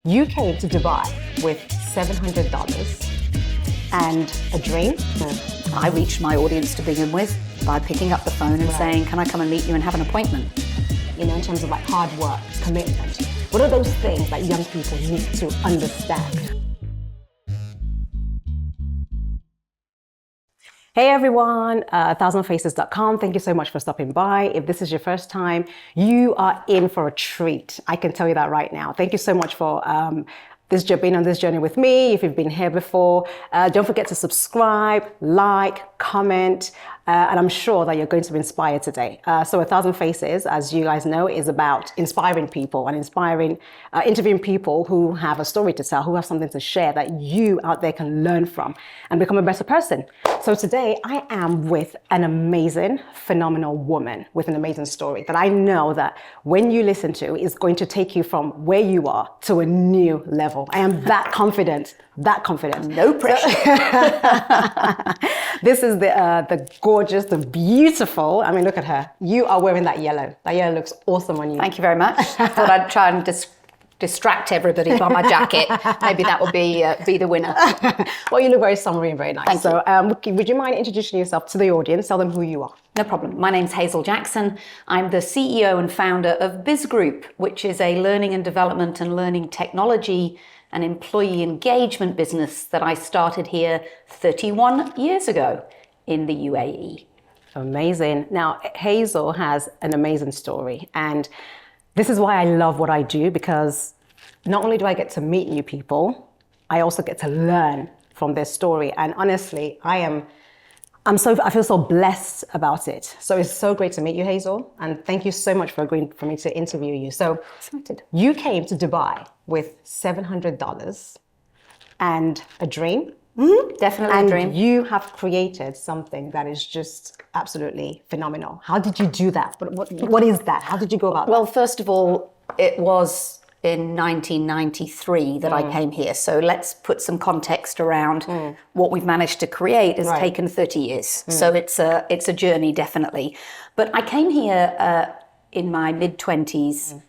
You came to Dubai with $700 and a dream. I reached my audience to begin with by picking up the phone and saying, can I come and meet you and have an appointment? You know, in terms of like hard work, commitment. What are those things that young people need to understand? Hey everyone, a1000facesProject. Thank you so much for stopping by. If this is your first time, you are in for a treat. I can tell you that right now. Thank you so much for being on this journey with me. If you've been here before, don't forget to subscribe, like, comment, and I'm sure that you're going to be inspired today. So 1,000 Faces, as you guys know, is about inspiring people and interviewing people who have a story to tell, who have something to share that you out there can learn from and become a better person. So today I am with an amazing, phenomenal woman with an amazing story that I know that when you listen to is going to take you from where you are to a new level. I am that confident. No pressure. This is the gorgeous, the beautiful. I mean, look at her. You are wearing that yellow. That yellow looks awesome on you. Thank you very much. Thought I'd try and distract everybody by my jacket. Maybe that would be the winner. Well, you look very summery and very nice. Thank you. Would you mind introducing yourself to the audience? Tell them who you are. No problem. My name's Hazel Jackson. I'm the CEO and founder of Biz Group, which is a learning and development and learning technology and employee engagement business that I started here 31 years ago in the UAE. Amazing. Now, Hazel has an amazing story, and this is why I love what I do, because not only do I get to meet new people, I also get to learn from their story. And honestly, I feel so blessed about it. So it's so great to meet you, Hazel. And thank you so much for agreeing for me to interview you. So Excited. You came to Dubai with $700 and a dream. Mm-hmm. Definitely a dream. And you have created something that is just absolutely phenomenal. How did you do that? What is that? How did you go about that? Well, first of all, it was in 1993 that I came here. So let's put some context around what we've managed to create has taken 30 years. So it's a journey, definitely. But I came here in my mid-20s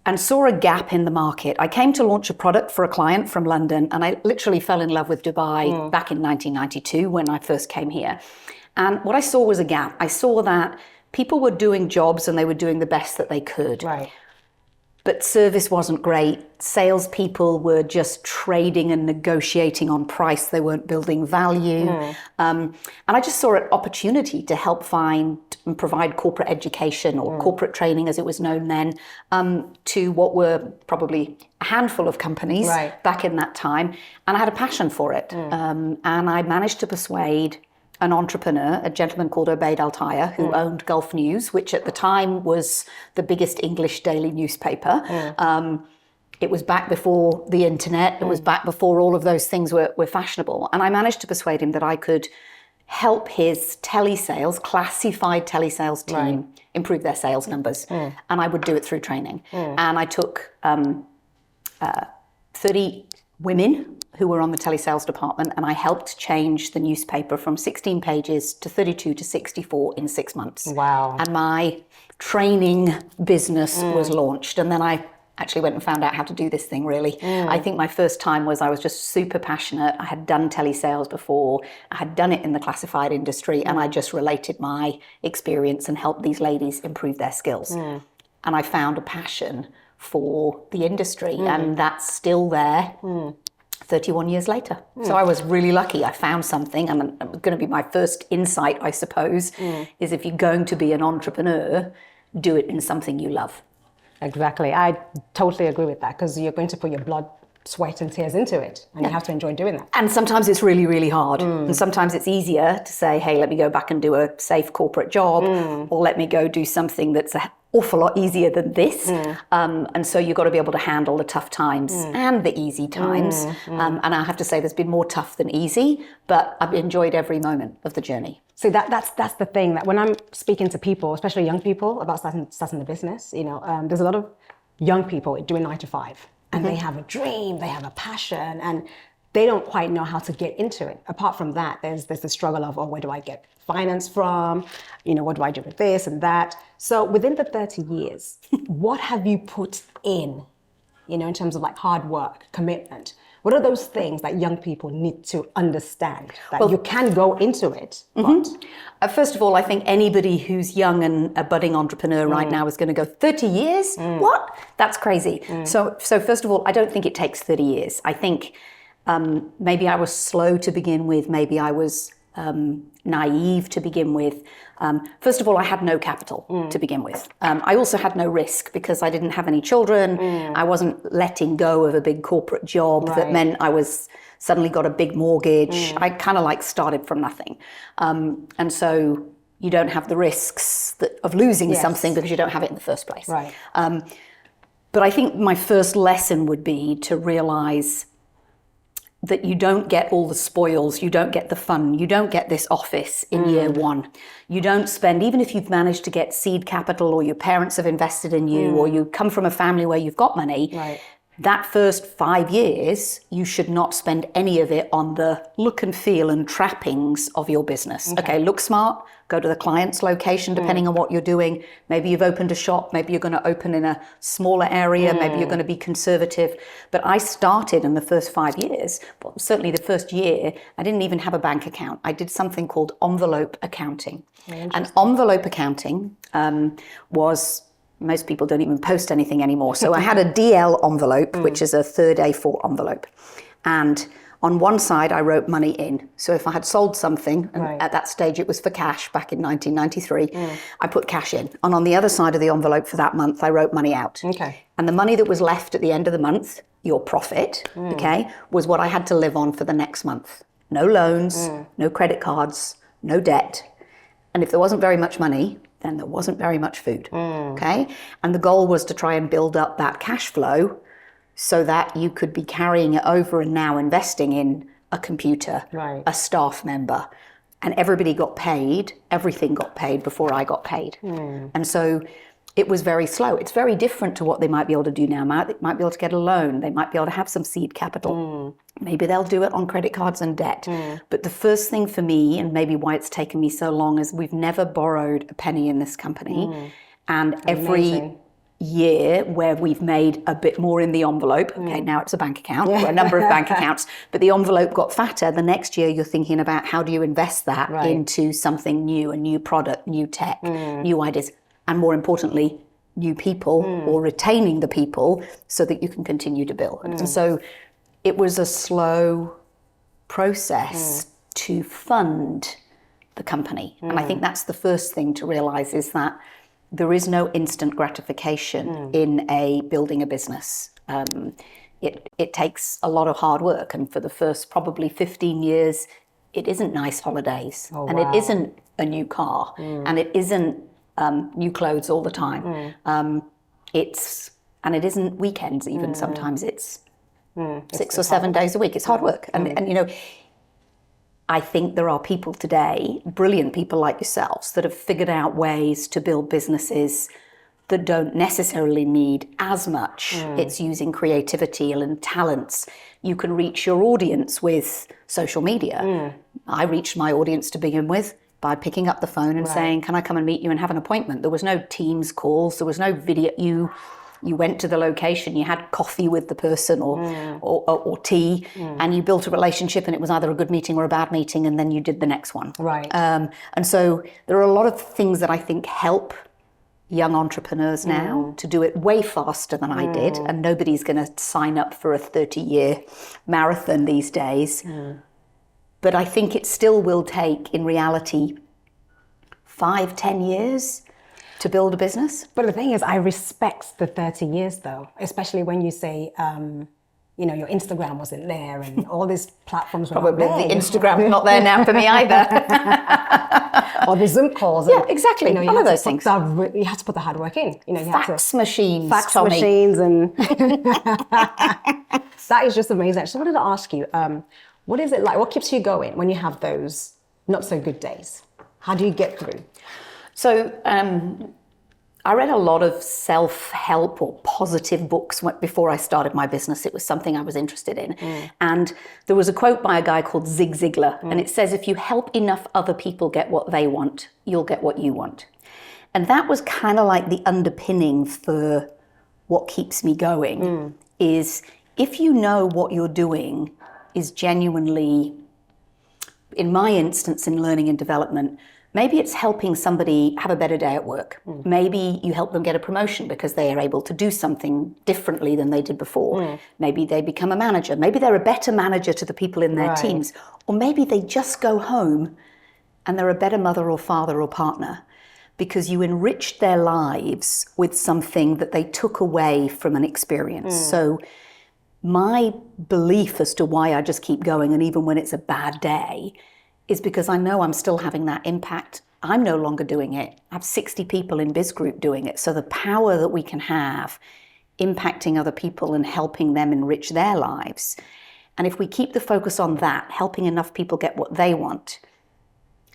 and saw a gap in the market. I came to launch a product for a client from London, and I literally fell in love with Dubai back in 1992 when I first came here. And what I saw was a gap. I saw that people were doing jobs and they were doing the best that they could. Right. But service wasn't great. Salespeople were just trading and negotiating on price. They weren't building value. And I just saw an opportunity to help find and provide corporate education or corporate training, as it was known then, to what were probably a handful of companies back in that time. And I had a passion for it. And I managed to persuade an entrepreneur, a gentleman called Obaid Altaya, who owned Gulf News, which at the time was the biggest English daily newspaper. It was back before the internet. It was back before all of those things were fashionable. And I managed to persuade him that I could help his telesales, classified telesales team improve their sales numbers. And I would do it through training. And I took 30 women who were on the telesales department, and I helped change the newspaper from 16 pages to 32 to 64 in 6 months. Wow. And my training business was launched. And then I actually went and found out how to do this thing, really. I think my first time was I was just super passionate. I had done telesales before. I had done it in the classified industry, and I just related my experience and helped these ladies improve their skills. And I found a passion for the industry, and that's still there 31 years later. So I was really lucky. I found something, and it was going to be my first insight, I suppose, is if you're going to be an entrepreneur, do it in something you love. Exactly. I totally agree with that, because you're going to put your blood, sweat and tears into it, and you have to enjoy doing that. And sometimes it's really, really hard. And sometimes it's easier to say, hey, let me go back and do a safe corporate job, or let me go do something that's an awful lot easier than this. And so you've got to be able to handle the tough times and the easy times. And I have to say there's been more tough than easy, but I've enjoyed every moment of the journey. See, that's the thing, that when I'm speaking to people, especially young people, about starting the business, you know, there's a lot of young people doing 9 to 5, and they have a dream, they have a passion, and they don't quite know how to get into it. Apart from that, there's the struggle of, where do I get finance from? You know, what do I do with this and that? So within the 30 years, what have you put in you know, in terms of like hard work, commitment? What are those things that young people need to understand that you can go into it? But first of all, I think anybody who's young and a budding entrepreneur right now is going to go, 30 years? What? That's crazy. So first of all, I don't think it takes 30 years. I think maybe I was slow to begin with. Maybe I was naive to begin with. First of all, I had no capital to begin with. I also had no risk because I didn't have any children. I wasn't letting go of a big corporate job that meant I was suddenly got a big mortgage. I kind of like started from nothing. And so you don't have the risks of losing something because you don't have it in the first place. Right. But I think my first lesson would be to realize that you don't get all the spoils, you don't get the fun, you don't get this office in year one. You don't spend, even if you've managed to get seed capital or your parents have invested in you or you come from a family where you've got money, that first 5 years, you should not spend any of it on the look and feel and trappings of your business. Okay, look smart, go to the client's location, depending on what you're doing. Maybe you've opened a shop, maybe you're going to open in a smaller area, maybe you're going to be conservative. But I started in the first 5 years, well, certainly the first year, I didn't even have a bank account. I did something called envelope accounting. And envelope accounting was... Most people don't even post anything anymore. So I had a DL envelope, which is a third A4 envelope. And on one side, I wrote money in. So if I had sold something, and at that stage it was for cash back in 1993, I put cash in. And on the other side of the envelope for that month, I wrote money out. Okay. And the money that was left at the end of the month, your profit, okay, was what I had to live on for the next month. No loans, no credit cards, no debt. And if there wasn't very much money, then there wasn't very much food, okay? And the goal was to try and build up that cash flow so that you could be carrying it over and now investing in a computer, a staff member, and everybody got paid, everything got paid before I got paid. And so it was very slow. It's very different to what they might be able to do now. They might be able to get a loan. They might be able to have some seed capital. Maybe they'll do it on credit cards and debt. But the first thing for me, and maybe why it's taken me so long, is we've never borrowed a penny in this company. And every year where we've made a bit more in the envelope, okay, now it's a bank account, or a number of bank accounts, but the envelope got fatter. The next year you're thinking about how do you invest that into something new, a new product, new tech, new ideas. And more importantly, new people or retaining the people so that you can continue to build. And so it was a slow process to fund the company. And I think that's the first thing to realize is that there is no instant gratification in building a business. It takes a lot of hard work. And for the first probably 15 years, it isn't nice holidays. And it isn't a new car. And it isn't new clothes all the time. It isn't weekends even. Sometimes it's 6 or 7 days a week. It's hard work. And you know, I think there are people today, brilliant people like yourselves, that have figured out ways to build businesses that don't necessarily need as much. It's using creativity and talents. You can reach your audience with social media. I reached my audience to begin with by picking up the phone and saying, can I come and meet you and have an appointment? There was no Teams calls, there was no video. You went to the location, you had coffee with the person or tea, and you built a relationship, and it was either a good meeting or a bad meeting, and then you did the next one. And so there are a lot of things that I think help young entrepreneurs now to do it way faster than I did, and nobody's going to sign up for a 30-year marathon these days. But I think it still will take, in reality, 5-10 years to build a business. But the thing is, I respect the 30 years though, especially when you say, you know, your Instagram wasn't there and all these platforms were Probably not there. the Instagram's not there now for me either. Or the Zoom calls. Yeah, exactly. You know, All of those things. You have to put the hard work in. You know, you Fax machines, fax Tommy. machines, and that is just amazing. I just wanted to ask you, what is it like? What keeps you going when you have those not so good days? How do you get through? So I read a lot of self-help or positive books before I started my business. It was something I was interested in. And there was a quote by a guy called Zig Ziglar, and it says, if you help enough other people get what they want, you'll get what you want. And that was kind of like the underpinning for what keeps me going, is if you know what you're doing is genuinely, in my instance in learning and development, maybe it's helping somebody have a better day at work. Maybe you help them get a promotion because they are able to do something differently than they did before. Maybe they become a manager. Maybe they're a better manager to the people in their teams. Or maybe they just go home and they're a better mother or father or partner because you enriched their lives with something that they took away from an experience. So my belief as to why I just keep going, and even when it's a bad day, is because I know I'm still having that impact. I'm no longer doing it. I have 60 people in Biz Group doing it. So the power that we can have impacting other people and helping them enrich their lives. And if we keep the focus on that, helping enough people get what they want,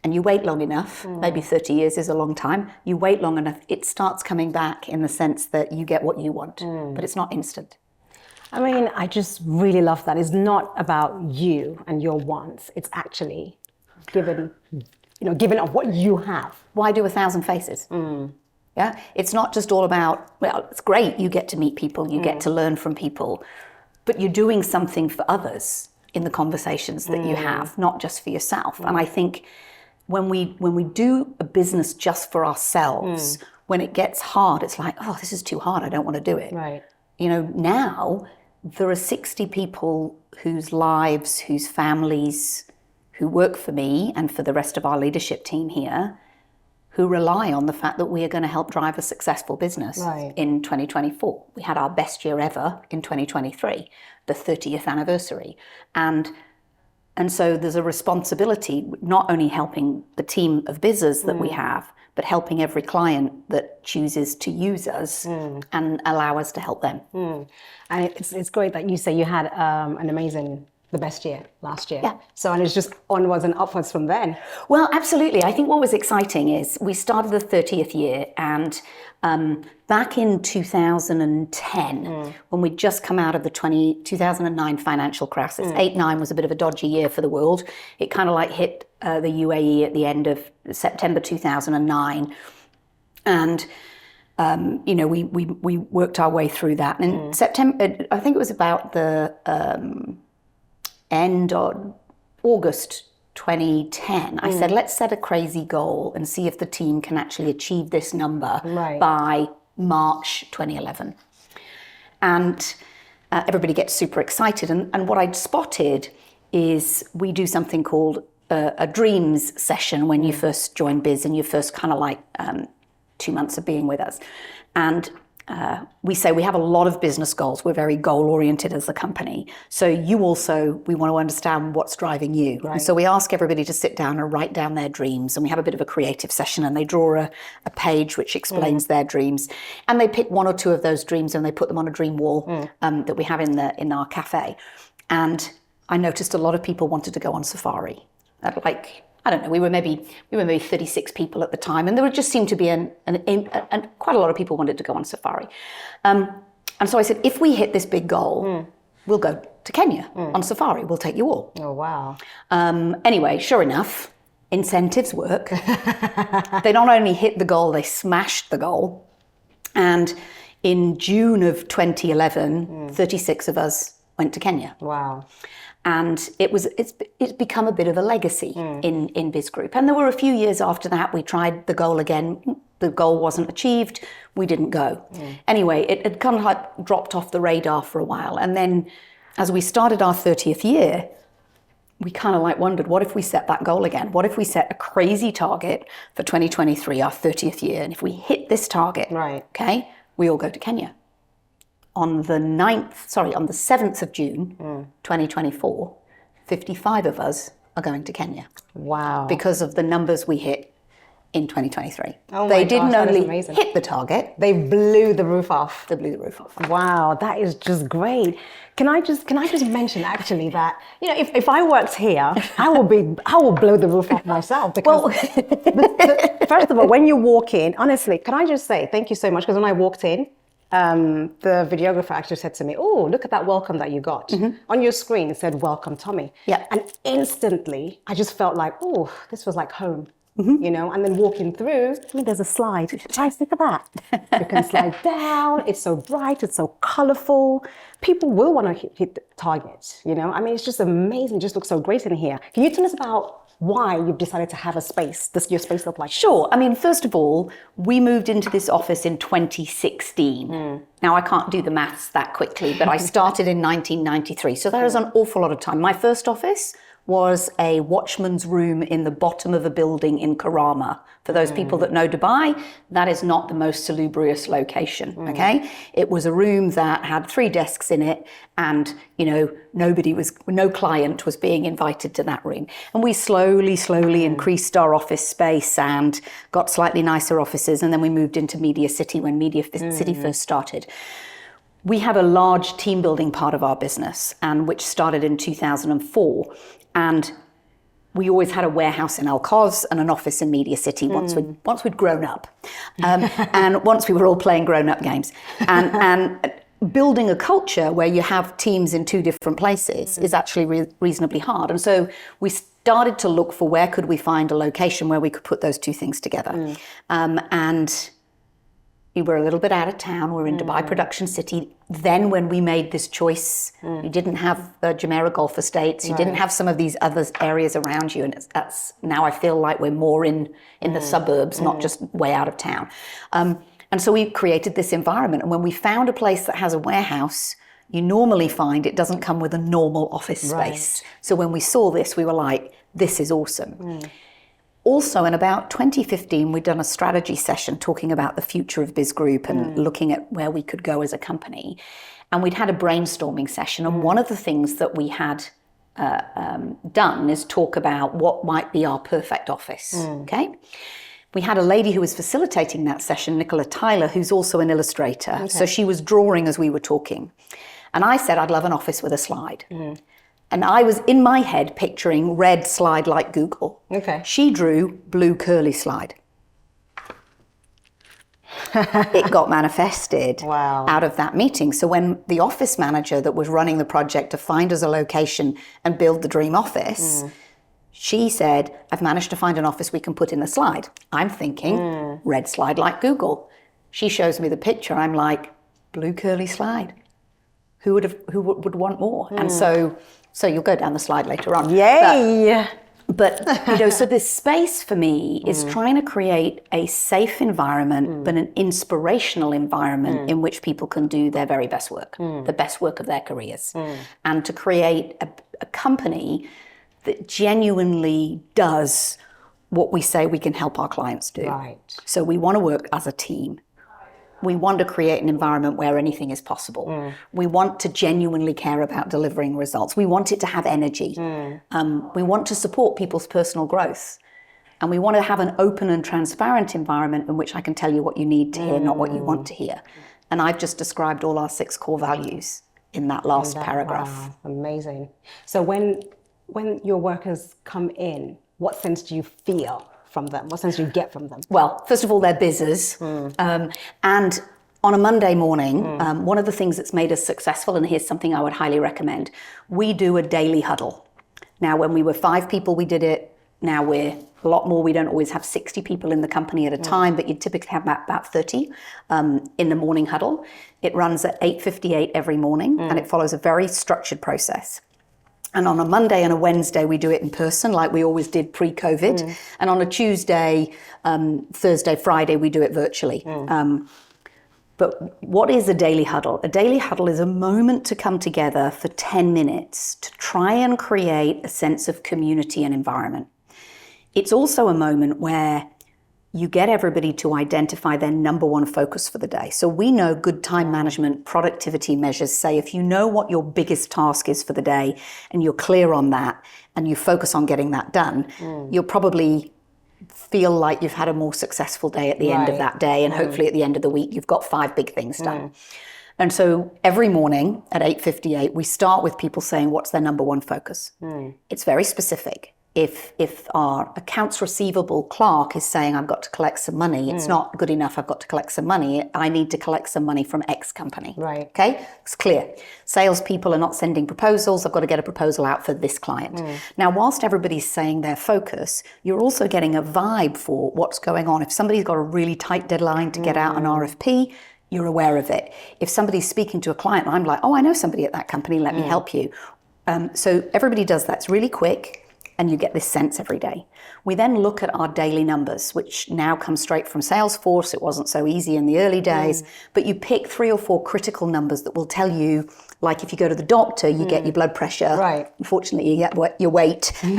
and you wait long enough, maybe 30 years is a long time, you wait long enough, it starts coming back in the sense that you get what you want, but it's not instant. I mean, I just really love that. It's not about you and your wants. It's actually giving of what you have. Why do 1,000 faces? Yeah, it's not just all about, well, it's great, you get to meet people, you get to learn from people, but you're doing something for others in the conversations that you have, not just for yourself. And I think when we do a business just for ourselves, when it gets hard, it's like, oh, this is too hard, I don't want to do it. Right. You know, now there are 60 people whose lives, whose families, who work for me and for the rest of our leadership team here, who rely on the fact that we are going to help drive a successful business in 2024. We had our best year ever in 2023, the 30th anniversary. And so there's a responsibility, not only helping the team of bizzers that we have, but helping every client that chooses to use us and allow us to help them. And it's great that you say you had the best year last year. Yeah. So, and it's just onwards and upwards from then. Well, absolutely. I think what was exciting is we started the 30th year, and back in 2010, when we'd just come out of the 2009 financial crisis, 8-9 was a bit of a dodgy year for the world. It kind of like hit the UAE at the end of September 2009. And you know, we worked our way through that. And in September, I think it was about the end of August 2010, I said, let's set a crazy goal and see if the team can actually achieve this number by March 2011. And everybody gets super excited. And what I'd spotted is we do something called a dreams session when you first join Biz and you first kind of like 2 months of being with us. And we say we have a lot of business goals. We're very goal-oriented as a company. So we want to understand what's driving you. Right. And so we ask everybody to sit down and write down their dreams. And we have a bit of a creative session, and they draw a page which explains their dreams. And they pick one or two of those dreams and they put them on a dream wall that we have in our cafe. And I noticed a lot of people wanted to go on safari. I don't know, we were maybe 36 people at the time, and there just seemed to be quite a lot of people wanted to go on safari. And so I said, if we hit this big goal, we'll go to Kenya on safari. We'll take you all. Oh, wow. Anyway, sure enough, incentives work. They not only hit the goal, they smashed the goal. And in June of 2011, 36 of us went to Kenya. Wow. And it's become a bit of a legacy in Biz Group. And there were a few years after that, we tried the goal again. The goal wasn't achieved. We didn't go. Anyway, it had kind of like dropped off the radar for a while. And then as we started our 30th year, we kind of like wondered, what if we set that goal again? What if we set a crazy target for 2023, our 30th year? And if we hit this target, okay, we all go to Kenya. On the 7th of June, 2024, 55 of us are going to Kenya. Wow. Because of the numbers we hit in 2023. Oh they didn't only hit the target. They blew the roof off. They blew the roof off. Wow, that is just great. Can I just mention actually that, you know, if I worked here, I will blow the roof off myself. Because first of all, when you walk in, honestly, can I just say thank you so much? Because when I walked in, the videographer actually said to me, oh, look at that welcome that you got. On your screen, it said, welcome, Tommy. Yeah. And instantly, I just felt like, oh, this was like home. you know, and then walking through, I mean, there's a slide. Guys, look at that. You can slide down. It's so bright. It's so colorful. People will want to hit the target, you know. I mean, it's just amazing. It just looks so great in here. Can you tell us about why you've decided to have a space? Does your space look like? Sure. I mean, first of all, we moved into this office in 2016. Now, I can't do the maths that quickly, but I started in 1993. So that is an awful lot of time. My first office was a watchman's room in the bottom of a building in Karama. For those people that know Dubai, that is not the most salubrious location, okay? It was a room that had 3 desks in it, and, you know, no client was being invited to that room. And we slowly increased our office space and got slightly nicer offices, and then we moved into Media City when Media City first started. We have a large team building part of our business, and which started in 2004. And we always had a warehouse in Al-Quoz and an office in Media City once we'd grown up. And once we were all playing grown-up games. And building a culture where you have teams in 2 different places is actually reasonably hard. And so we started to look for where could we find a location where we could put those 2 things together. And we were a little bit out of town. We're in Dubai Production City. Then when we made this choice, you didn't have the Jumeirah Golf Estates. You didn't have some of these other areas around you. And that's now I feel like we're more in the suburbs, not just way out of town. And so we created this environment. And when we found a place that has a warehouse, you normally find it doesn't come with a normal office space. So when we saw this, we were like, this is awesome. Also, in about 2015, we'd done a strategy session talking about the future of Biz Group and looking at where we could go as a company. And we'd had a brainstorming session. And one of the things that we had done is talk about what might be our perfect office, okay? We had a lady who was facilitating that session, Nicola Tyler, who's also an illustrator. Okay. So she was drawing as we were talking. And I said, I'd love an office with a slide. And I was in my head picturing red slide like Google. Okay. She drew blue curly slide. It got manifested out of that meeting. So when the office manager that was running the project to find us a location and build the dream office, she said, I've managed to find an office we can put in a slide. I'm thinking red slide like Google. She shows me the picture. I'm like, blue curly slide. Who would want more? And so you'll go down the slide later on. Yay! But you know, so this space for me is trying to create a safe environment, but an inspirational environment in which people can do their very best work, the best work of their careers, and to create a company that genuinely does what we say we can help our clients do. Right. So we want to work as a team. We want to create an environment where anything is possible. We want to genuinely care about delivering results. We want it to have energy. We want to support people's personal growth. And we want to have an open and transparent environment in which I can tell you what you need to hear, not what you want to hear. And I've just described all our 6 core values in that last paragraph. Wow, amazing. So when your workers come in, what sense do you feel from them? What sense do you get from them? Well, first of all, they're buzzers. And on a Monday morning, one of the things that's made us successful, and here's something I would highly recommend, we do a daily huddle. Now, when we were 5 people, we did it. Now we're a lot more. We don't always have 60 people in the company at a time, but you typically have about 30 in the morning huddle. It runs at 8:58 every morning, and it follows a very structured process. And on a Monday and a Wednesday, we do it in person like we always did pre-COVID. And on a Tuesday, Thursday, Friday, we do it virtually. But what is a daily huddle? A daily huddle is a moment to come together for 10 minutes to try and create a sense of community and environment. It's also a moment where you get everybody to identify their number one focus for the day. So we know good time management, productivity measures say if you know what your biggest task is for the day and you're clear on that and you focus on getting that done, you'll probably feel like you've had a more successful day at the end of that day, and hopefully at the end of the week you've got 5 big things done. And so every morning at 8:58 we start with people saying what's their number one focus. It's very specific. if our accounts receivable clerk is saying, I've got to collect some money, it's not good enough, I've got to collect some money, I need to collect some money from X company. Right. Okay, it's clear. Salespeople are not sending proposals, I've got to get a proposal out for this client. Now, whilst everybody's saying their focus, you're also getting a vibe for what's going on. If somebody's got a really tight deadline to get out an RFP, you're aware of it. If somebody's speaking to a client, I'm like, oh, I know somebody at that company, let me help you. So everybody does that. It's really quick. And you get this sense every day. We then look at our daily numbers, which now come straight from Salesforce. It wasn't so easy in the early days, but you pick 3 or 4 critical numbers that will tell you, like if you go to the doctor, you get your blood pressure. Right. Unfortunately, you get your weight. And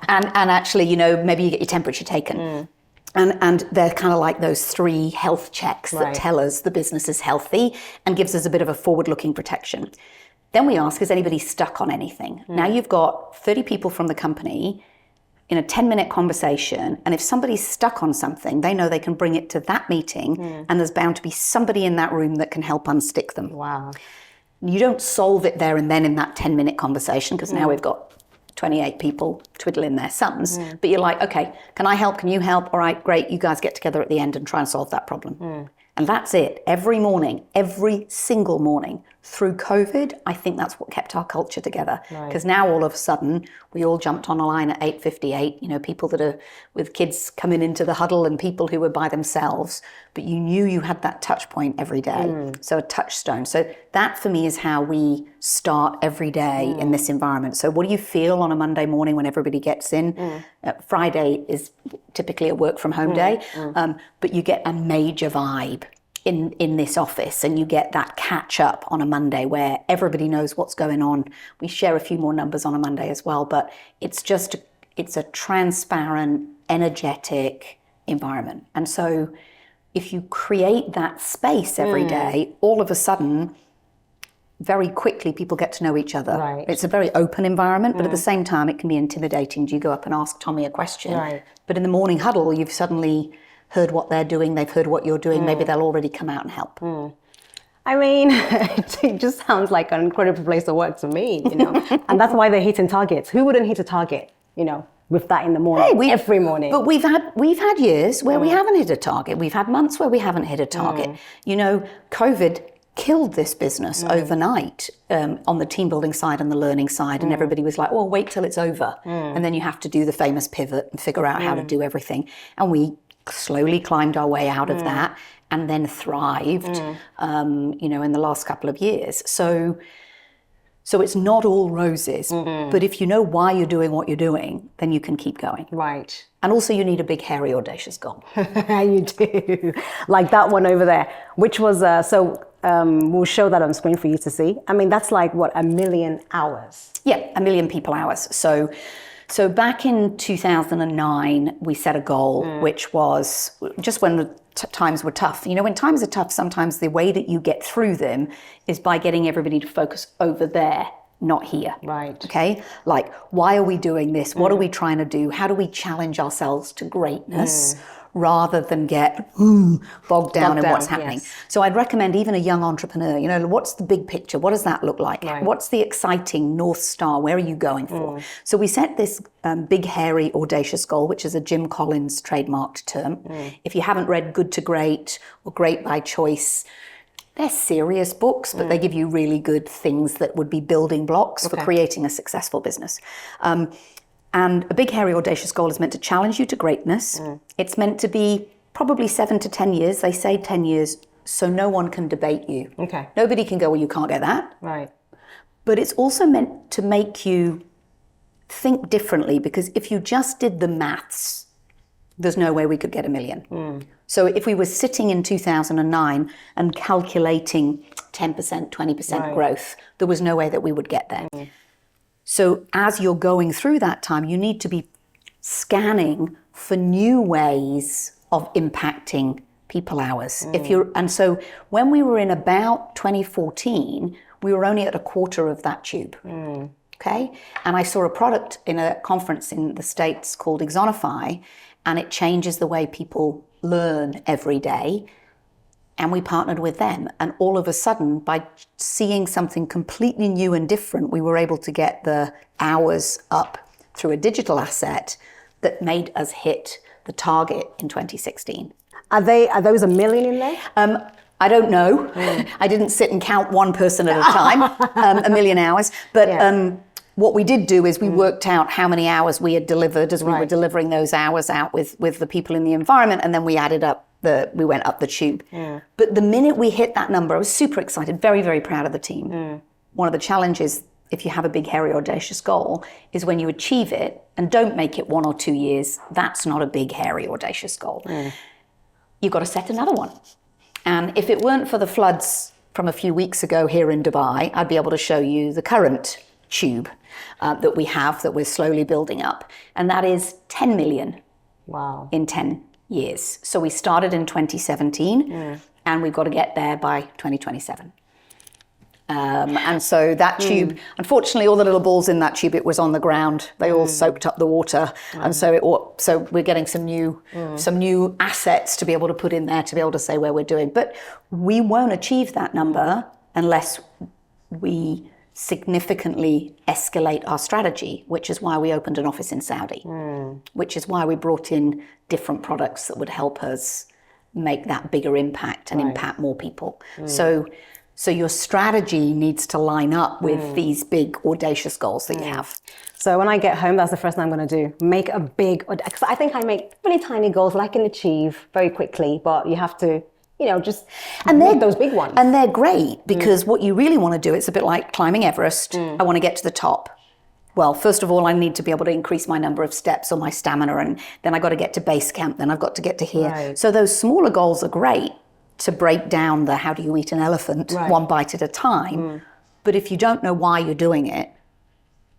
actually, you know, maybe you get your temperature taken. And they're kind of like those 3 health checks that tell us the business is healthy and gives us a bit of a forward-looking protection. Then we ask, is anybody stuck on anything? Now you've got 30 people from the company in a 10-minute conversation, and if somebody's stuck on something, they know they can bring it to that meeting, and there's bound to be somebody in that room that can help unstick them. Wow. You don't solve it there and then in that 10-minute conversation, because now we've got 28 people twiddling their thumbs, but you're like, okay, can I help? Can you help? All right, great. You guys get together at the end and try and solve that problem. And that's it. Every morning, every single morning. Through COVID, I think that's what kept our culture together. Because now all of a sudden, we all jumped on a line at 8:58. You know, people that are with kids coming into the huddle and people who were by themselves. But you knew you had that touch point every day. So a touchstone. So that for me is how we start every day in this environment. So what do you feel on a Monday morning when everybody gets in? Friday is typically a work from home day. But you get a major vibe in this office, and you get that catch up on a Monday where everybody knows what's going on. We share a few more numbers on a Monday as well, but it's a transparent, energetic environment. And so if you create that space every day, all of a sudden, very quickly people get to know each other. Right. It's a very open environment, but at the same time it can be intimidating. Do you go up and ask Tommy a question? Right. But in the morning huddle, you've suddenly heard what they're doing, they've heard what you're doing, maybe they'll already come out and help. I mean, it just sounds like an incredible place to work to me, you know. And that's why they're hitting targets. Who wouldn't hit a target, you know, with that in the morning, every morning? But we've had years where we haven't hit a target. We've had months where we haven't hit a target. You know, COVID killed this business overnight on the team building side and the learning side, and everybody was like, well, wait till it's over. And then you have to do the famous pivot and figure out how to do everything. And we slowly climbed our way out of that and then thrived, you know, in the last couple of years. So it's not all roses, but if you know why you're doing what you're doing, then you can keep going. Right. And also you need a big, hairy, audacious goal. You do. Like that one over there, which was, we'll show that on screen for you to see. I mean, that's like, what, 1 million hours? Yeah, 1 million people hours. So back in 2009, we set a goal, which was just when the times were tough. You know, when times are tough, sometimes the way that you get through them is by getting everybody to focus over there, not here. Right. Okay? Like, why are we doing this? What are we trying to do? How do we challenge ourselves to greatness? Rather than get bogged down in what's happening. Yes. So I'd recommend even a young entrepreneur, you know, what's the big picture? What does that look like? Right. What's the exciting North Star? Where are you going for? So we set this big, hairy, audacious goal, which is a Jim Collins trademarked term. If you haven't read Good to Great or Great by Choice, they're serious books, but they give you really good things that would be building blocks for creating a successful business. And a big, hairy, audacious goal is meant to challenge you to greatness. It's meant to be probably 7 to 10 years. They say 10 years, so no one can debate you. Okay. Nobody can go, well, you can't get that. Right. But it's also meant to make you think differently, because if you just did the maths, there's no way we could get 1 million. So if we were sitting in 2009 and calculating 10%, 20% growth, there was no way that we would get there. So as you're going through that time, you need to be scanning for new ways of impacting people hours. And so when we were in about 2014, we were only at a quarter of that tube. Okay? And I saw a product in a conference in the States called Exonify, and it changes the way people learn every day. And we partnered with them. And all of a sudden, by seeing something completely new and different, we were able to get the hours up through a digital asset that made us hit the target in 2016. Are those a million in there? I don't know. I didn't sit and count one person at a time, a million hours. But what we did do is we worked out how many hours we had delivered as we were delivering those hours out with the people in the environment, and then we added up we went up the tube. But the minute we hit that number, I was super excited, very, very proud of the team. One of the challenges, if you have a big, hairy, audacious goal, is when you achieve it and don't make it 1 or 2 years, that's not a big, hairy, audacious goal. You've got to set another one. And if it weren't for the floods from a few weeks ago here in Dubai, I'd be able to show you the current tube that we have, that we're slowly building up. And that is 10 million in 10 years. So we started in 2017 and we've got to get there by 2027. And so that tube, unfortunately, all the little balls in that tube, it was on the ground. They all soaked up the water, and so we're getting some new assets to be able to put in there to be able to say where we're doing. But we won't achieve that number unless we significantly escalate our strategy, which is why we opened an office in Saudi, which is why we brought in different products that would help us make that bigger impact and impact more people. So your strategy needs to line up with these big, audacious goals that you have. So when I get home, that's the first thing I'm going to do. Make a big, because I think I make really tiny goals that I can achieve very quickly, but you have to, just make those big ones. And they're great because what you really want to do, it's a bit like climbing Everest. I want to get to the top. Well, first of all, I need to be able to increase my number of steps or my stamina, and then I got to get to base camp, then I've got to get to here. So those smaller goals are great to break down the how do you eat an elephant one bite at a time. But if you don't know why you're doing it,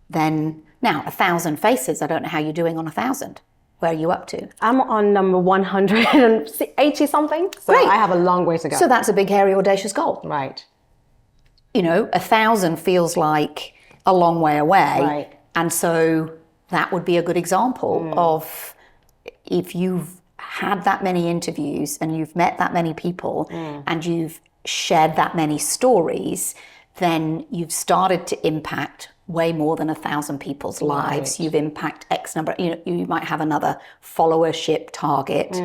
then now 1,000 faces, I don't know how you're doing on 1,000. Where are you up to? I'm on number 180 something. So I have a long way to go. So that's a big, hairy, audacious goal. Right. 1,000 feels like a long way away. Right. And so that would be a good example of if you've had that many interviews and you've met that many people and you've shared that many stories, then you've started to impact way more than 1,000 people's lives. You've impacted X number, you might have another followership target,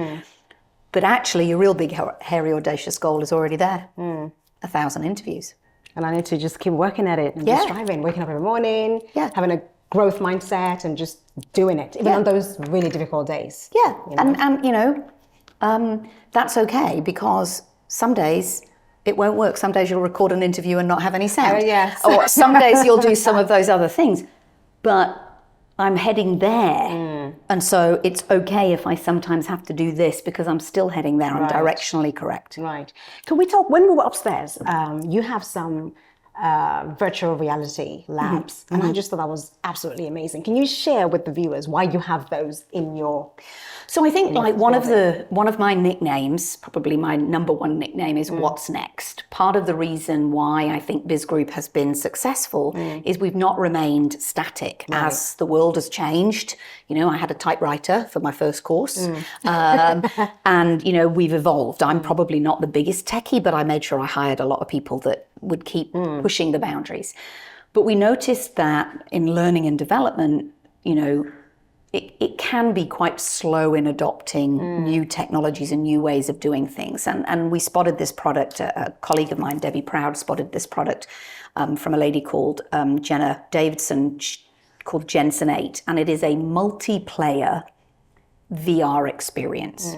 but actually your real big, hairy, audacious goal is already there. 1,000 interviews. And I need to just keep working at it and just striving, waking up every morning, having a growth mindset and just doing it, even on those really difficult days. And that's okay, because some days it won't work. Some days you'll record an interview and not have any sound. Or some days you'll do some of those other things. But I'm heading there. And so it's okay if I sometimes have to do this because I'm still heading there. I'm directionally correct. Right. Can we talk, when we were upstairs, you have some virtual reality labs, and I just thought that was absolutely amazing. Can you share with the viewers why you have those in your? So I think like one of my nicknames, probably my number one nickname, is What's Next. Part of the reason why I think Biz Group has been successful is we've not remained static as the world has changed. I had a typewriter for my first course, and we've evolved. I'm probably not the biggest techie, but I made sure I hired a lot of people that would keep pushing the boundaries. But we noticed that in learning and development, it can be quite slow in adopting new technologies and new ways of doing things. And we spotted this product, a colleague of mine, Debbie Proud, spotted this product from a lady called Jenna Davidson, called Jensen 8. And it is a multiplayer VR experience.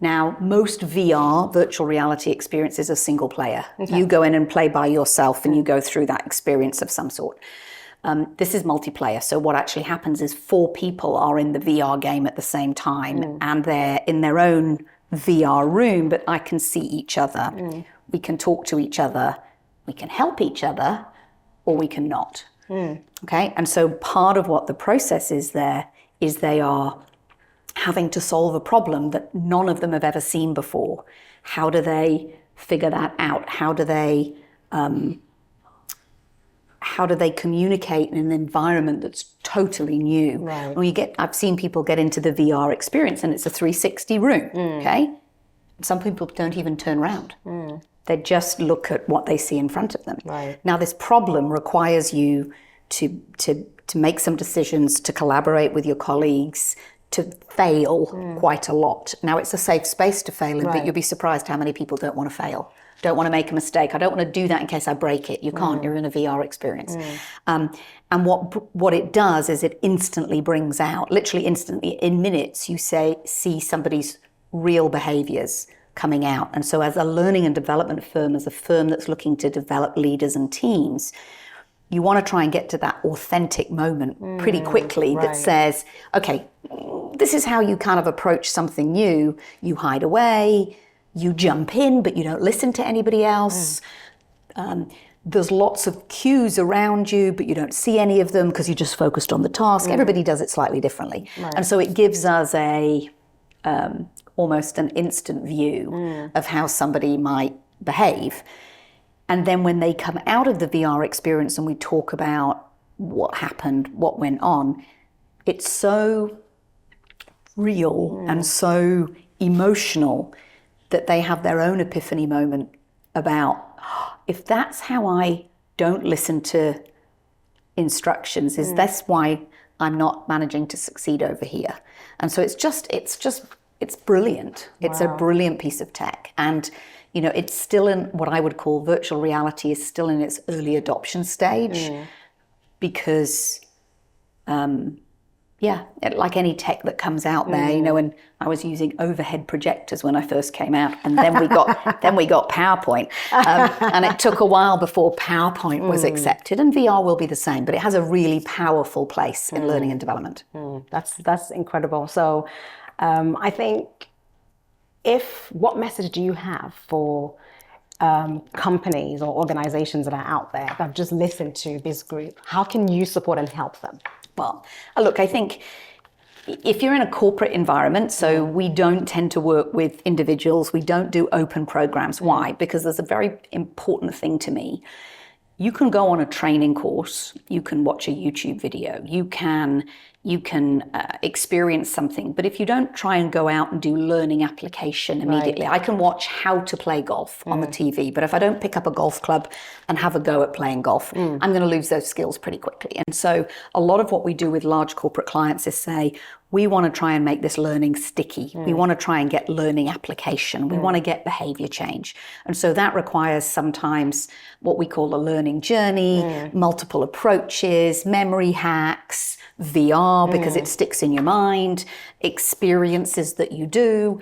Now, most VR, virtual reality experiences, are single player. You go in and play by yourself and you go through that experience of some sort. This is multiplayer. So what actually happens is 4 people are in the VR game at the same time and they're in their own VR room, but I can see each other. We can talk to each other. We can help each other, or we can not. Okay. And so part of what the process is there is they are having to solve a problem that none of them have ever seen before. How do they figure that out? How do they communicate in an environment that's totally new? Well, I've seen people get into the VR experience and it's a 360 room, okay? Some people don't even turn around. They just look at what they see in front of them. Now, this problem requires you to make some decisions, to collaborate with your colleagues, to fail quite a lot. Now, it's a safe space to fail in, but you'll be surprised how many people don't want to fail, don't want to make a mistake. I don't want to do that in case I break it. You can't. You're in a VR experience. And what it does is it instantly brings out, literally instantly, in minutes, you see somebody's real behaviors coming out. And so as a learning and development firm, as a firm that's looking to develop leaders and teams, you want to try and get to that authentic moment pretty quickly that says, okay, this is how you kind of approach something new. You hide away, you jump in, but you don't listen to anybody else. There's lots of cues around you, but you don't see any of them because you're just focused on the task. Everybody does it slightly differently. And so it gives us almost an instant view of how somebody might behave. And then when they come out of the VR experience and we talk about what happened, what went on, it's so real and so emotional that they have their own epiphany moment about, if that's how I don't listen to instructions, is this why I'm not managing to succeed over here? And so it's brilliant. It's a brilliant piece of tech. And you know, it's still in what I would call virtual reality is still in its early adoption stage because, like any tech that comes out there, you know, and I was using overhead projectors when I first came out, and then we got PowerPoint, and it took a while before PowerPoint was accepted, and VR will be the same, but it has a really powerful place in learning and development. That's incredible. So, I think. What message do you have for companies or organizations that are out there that have just listened to Biz Group? How can you support and help them? Well, look, I think if you're in a corporate environment, so we don't tend to work with individuals, we don't do open programs. Why? Because there's a very important thing to me. You can go on a training course, you can watch a YouTube video, you can experience something, but if you don't try and go out and do learning application immediately, I can watch how to play golf on the TV, but if I don't pick up a golf club and have a go at playing golf, I'm going to lose those skills pretty quickly. And so a lot of what we do with large corporate clients is say, we want to try and make this learning sticky. We want to try and get learning application. We want to get behavior change. And so that requires sometimes what we call a learning journey, multiple approaches, memory hacks, VR because it sticks in your mind, experiences that you do,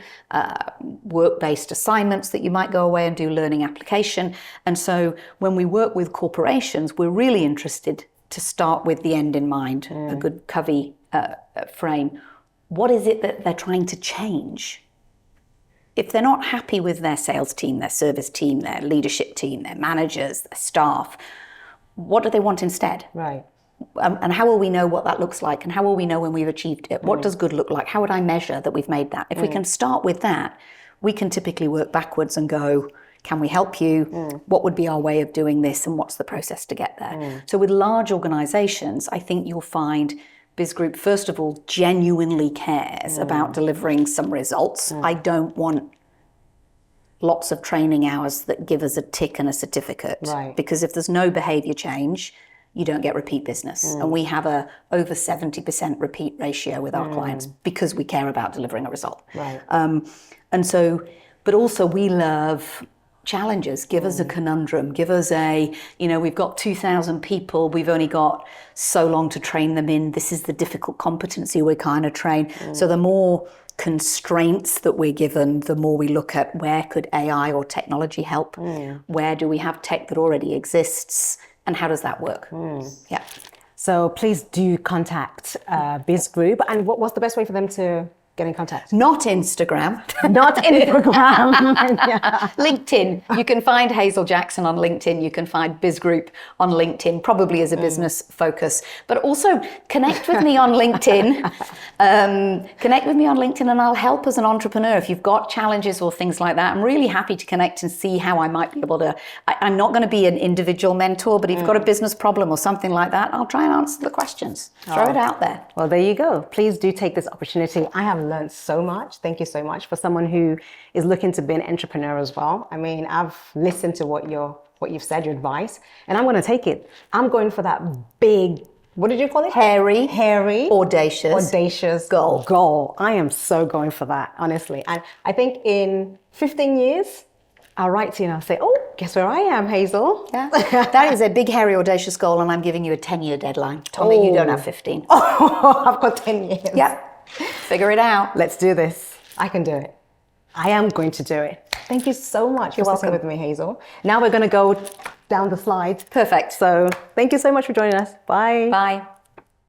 work-based assignments that you might go away and do learning application. And so when we work with corporations, we're really interested to start with the end in mind, a good Covey frame. What is it that they're trying to change? If they're not happy with their sales team, their service team, their leadership team, their managers, their staff, what do they want instead? Right. And how will we know what that looks like? And how will we know when we've achieved it? What does good look like? How would I measure that we've made that? If we can start with that, we can typically work backwards and go, can we help you? What would be our way of doing this? And what's the process to get there? So with large organizations, I think you'll find Biz Group, first of all, genuinely cares about delivering some results. I don't want lots of training hours that give us a tick and a certificate. Because if there's no behavior change, you don't get repeat business. And we have a over 70% repeat ratio with our clients because we care about delivering a result. And so, but also we love challenges. Give us a conundrum, give us we've got 2,000 people, we've only got so long to train them in, this is the difficult competency we're kind of trained. So the more constraints that we're given, the more we look at where could AI or technology help, where do we have tech that already exists, and how does that work? So please do contact Biz Group. And what's the best way for them to get in contact? Not Instagram. Not Instagram. LinkedIn. You can find Hazel Jackson on LinkedIn. You can find Biz Group on LinkedIn, probably as a business focus. But also connect with me on LinkedIn. Connect with me on LinkedIn and I'll help as an entrepreneur. If you've got challenges or things like that, I'm really happy to connect and see how I might be able to. I'm not going to be an individual mentor, but if you've got a business problem or something like that, I'll try and answer the questions. Throw it out there. Well, there you go. Please do take this opportunity. I have learned so much. Thank you so much. For someone who is looking to be an entrepreneur as well. I mean, I've listened to what you've said, your advice, and I'm going to take it. I'm going for that big, what did you call it? Hairy, audacious goal. I am so going for that, honestly. And I think in 15 years, I'll write to you and I'll say, oh, guess where I am, Hazel? Yeah. That is a big, hairy, audacious goal, and I'm giving you a 10-year deadline. Tommy, you don't have 15. Oh, I've got 10 years. Yep. Figure it out. Let's do this. I can do it. I am going to do it. Thank you so much for sitting with me, Hazel. Now we're going to go down the slides. Perfect. So thank you so much for joining us. Bye. Bye.